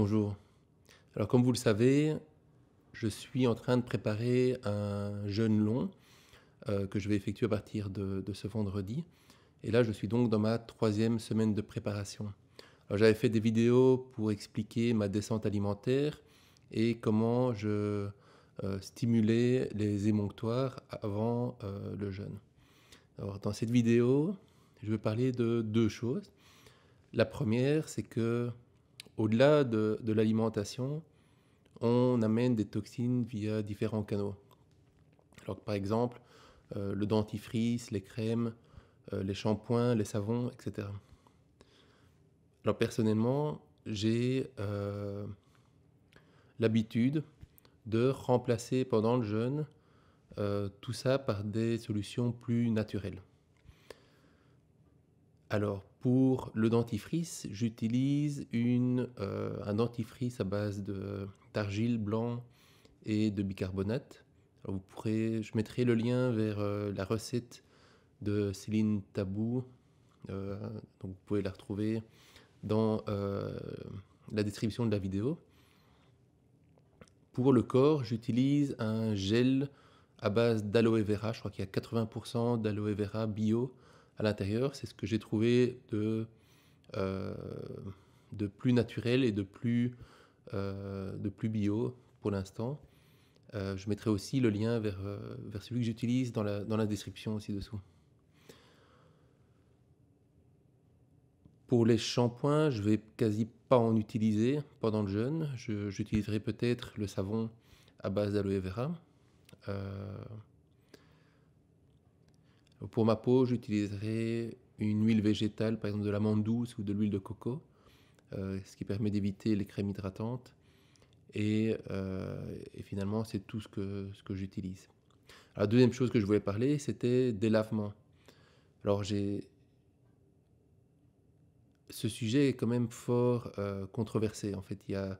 bonjour. Alors comme vous le savez, je suis en train de préparer un jeûne long que je vais effectuer à partir de ce vendredi. Et là, je suis donc dans ma troisième semaine de préparation. Alors j'avais fait des vidéos pour expliquer ma descente alimentaire et comment je stimulais les émonctoires avant le jeûne. Alors dans cette vidéo, je vais parler de deux choses. La première, c'est que au-delà de l'alimentation, on amène des toxines via différents canaux. Alors, par exemple, le dentifrice, les crèmes, les shampoings, les savons, etc. Alors personnellement, j'ai l'habitude de remplacer pendant le jeûne tout ça par des solutions plus naturelles. Alors pour le dentifrice, j'utilise un dentifrice à base d'argile blanc et de bicarbonate. Alors je mettrai le lien vers la recette de Céline Tabou. Donc vous pouvez la retrouver dans la description de la vidéo. Pour le corps, j'utilise un gel à base d'aloe vera. Je crois qu'il y a 80% d'aloe vera bio à l'intérieur. C'est ce que j'ai trouvé euh, de plus naturel et de plus bio pour l'instant. Je mettrai aussi le lien vers celui que j'utilise dans la description aussi dessous. Pour les shampoings, je vais quasi pas en utiliser pendant le jeûne. J'utiliserai peut-être le savon à base d'aloe vera. Pour ma peau, j'utiliserai une huile végétale, par exemple de l'amande douce ou de l'huile de coco, ce qui permet d'éviter les crèmes hydratantes. Et finalement, c'est tout ce que j'utilise. La deuxième chose que je voulais parler, c'était des lavements. Alors, ce sujet est quand même fort controversé. En fait, il y a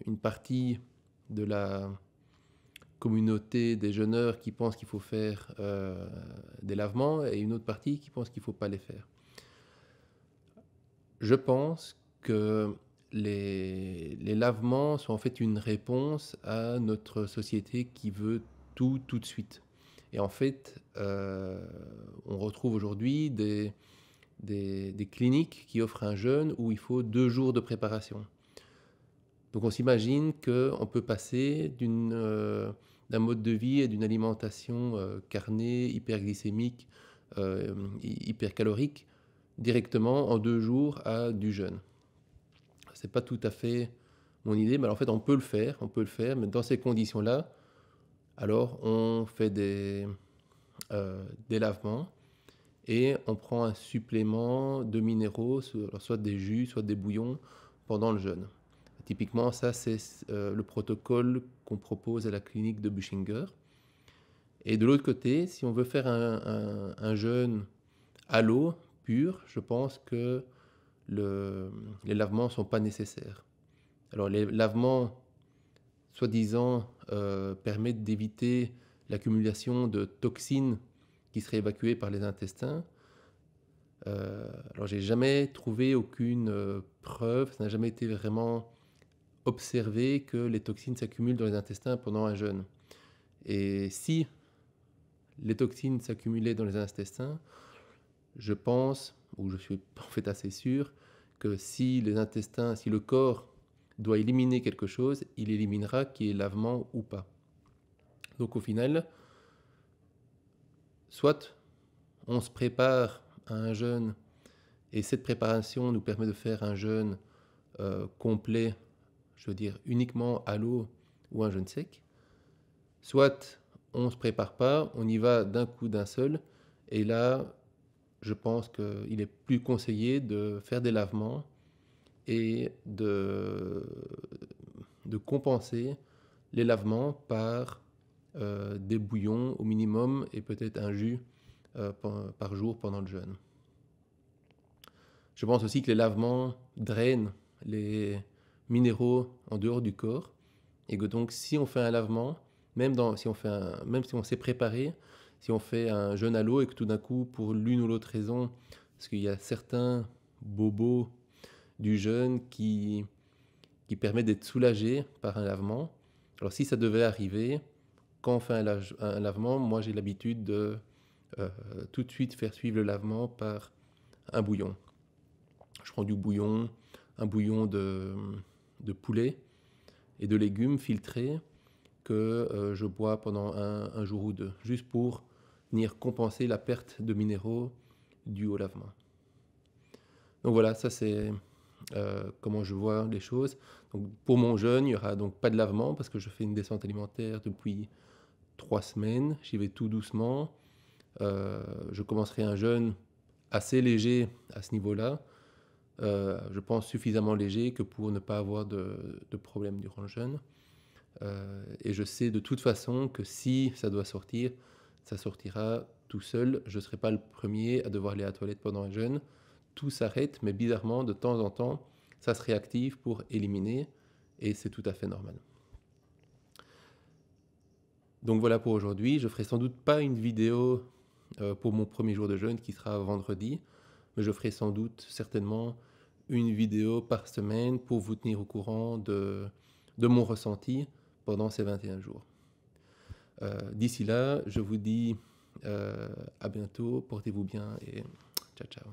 une partie de la communauté des jeûneurs qui pense qu'il faut faire des lavements et une autre partie qui pense qu'il ne faut pas les faire. Je pense que les lavements sont en fait une réponse à notre société qui veut tout de suite. Et en fait, on retrouve aujourd'hui des cliniques qui offrent un jeûne où il faut 2 jours de préparation. Donc on s'imagine qu'on peut passer d'un mode de vie et d'une alimentation carnée, hyperglycémique, hypercalorique, directement en 2 jours à du jeûne. C'est pas tout à fait mon idée, mais en fait on peut le faire, mais dans ces conditions-là, alors on fait des lavements et on prend un supplément de minéraux, soit des jus, soit des bouillons pendant le jeûne. Typiquement, ça c'est le protocole qu'on propose à la clinique de Buchinger. Et de l'autre côté, si on veut faire un jeûne à l'eau pure, je pense que les lavements ne sont pas nécessaires. Alors les lavements, soi-disant, permettent d'éviter l'accumulation de toxines qui seraient évacuées par les intestins. Alors j'ai jamais trouvé aucune preuve, ça n'a jamais été vraiment observé que les toxines s'accumulent dans les intestins pendant un jeûne. Et si les toxines s'accumulaient dans les intestins, je pense, ou je suis en fait assez sûr, que si le corps doit éliminer quelque chose, il éliminera qu'il y ait lavement ou pas. Donc au final, soit on se prépare à un jeûne et cette préparation nous permet de faire un jeûne complet, je veux dire uniquement à l'eau ou un jeûne sec, soit on ne se prépare pas, on y va d'un coup d'un seul, et là, je pense qu'il est plus conseillé de faire des lavements et de compenser les lavements par des bouillons au minimum et peut-être un jus par jour pendant le jeûne. Je pense aussi que les lavements drainent les minéraux en dehors du corps et que donc si on fait un lavement, même si on s'est préparé, si on fait un jeûne à l'eau et que tout d'un coup, pour l'une ou l'autre raison, parce qu'il y a certains bobos du jeûne qui qui permet d'être soulagé par un lavement. Alors si ça devait arriver, quand on fait un lavement, moi j'ai l'habitude de tout de suite faire suivre le lavement par un bouillon. Je prends du bouillon, un bouillon de poulet et de légumes filtrés que je bois pendant un jour ou deux, juste pour venir compenser la perte de minéraux due au lavement. Donc voilà, ça c'est comment je vois les choses. Donc, pour mon jeûne, il n'y aura donc pas de lavement parce que je fais une descente alimentaire depuis 3 semaines. J'y vais tout doucement. Je commencerai un jeûne assez léger à ce niveau-là. Je pense suffisamment léger que pour ne pas avoir de problème durant le jeûne. Et je sais de toute façon que si ça doit sortir, ça sortira tout seul. Je ne serai pas le premier à devoir aller à la toilette pendant un jeûne. Tout s'arrête, mais bizarrement, de temps en temps, ça se réactive pour éliminer, et c'est tout à fait normal. Donc voilà pour aujourd'hui. Je ne ferai sans doute pas une vidéo pour mon premier jour de jeûne qui sera vendredi, mais je ferai sans doute certainement une vidéo par semaine pour vous tenir au courant de mon ressenti pendant ces 21 jours. D'ici là, je vous dis à bientôt, portez-vous bien et ciao ciao.